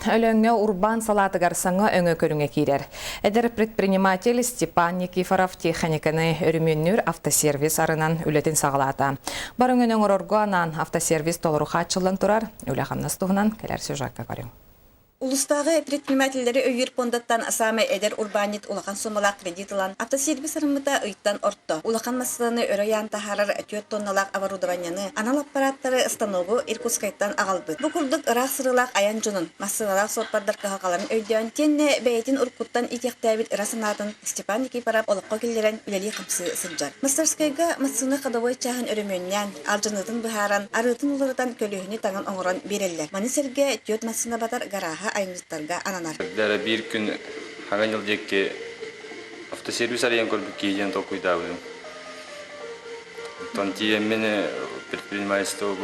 Өлөңө урбан салатыгар саңа өңө көрүңө кирер. Эдер предприниматель Степан Никифоров техниканы өрүмөннүр автосервис арынан үлетін сағалата. Барыңын орорго анан автосервис толоруха ачылын турар. Үлі қамнастығынан келер сюжетка көрүң. Улустағы предпринимательдері өйір пондаттан асамы эдер урбанит улахан сомалақ кредитылан автосервис арымыта ыйттан ортто. Улахан масыланы өрөян тахарар 4 тонналақ оборудованияны анал аппараттары станогу Иркутскайттан ағалбыт. Бұ күрдік ырақ сырылақ аян жунын масылалақ сотпардар кахаларын өйден тенне бәйтін уркуттан итектәбіт ырасынатын Степан Никифоров олыққа келдерен үлели қымсы сылжар. Мастерскайга масыны қадавой чағын өрөмөннен алжынытын бұхаран арытын улырдан көліхіні таңын оңыран берелер. Манисерге 4 масына батар гараха айныстарға ананар. Дәрі бір күн хаған елдекке автосервис ариян көрбік кейден тоқуйдауым. Тон тиеммен предпринимательство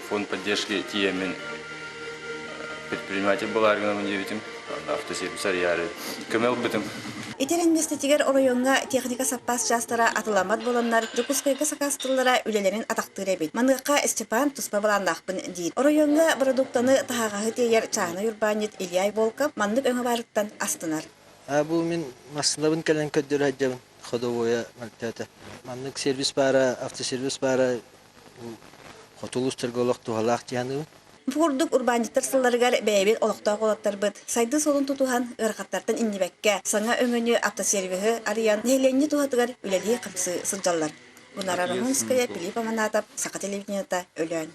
фонд поддержки тиеммен предприниматель боларғына өндебетім. Автосервис арияр көмел бітім. Итеренместетигер оройонга техника саппас жастара атыламат боланнар жокускайга сакастыллара үлелерин атактыр эбит. Мандыкка Степан туспа баландакпын дейт. Оройонга продуктаны тахагы тейер чаны юрбанит Ильяй Волков мандык өңө барыттан астынар. Бу мен маслабын келен көдөр аҗабын ходовоя мактата. Мандык сервис бара, автосервис бара. Хотулус торголок тухалак тияны. Фурдук урбаниттар сылларыгар бәйбет олықта қолаттар бұд. Сайды солын тұтуған ұрқаттартан иннебәкке саңа өңіні автосервихы ариян нәйленні туғатығар үләлі қымсы сылжалар. Гунара Романская, Филиппа Манатов, Сақа телевидениета, Өлән.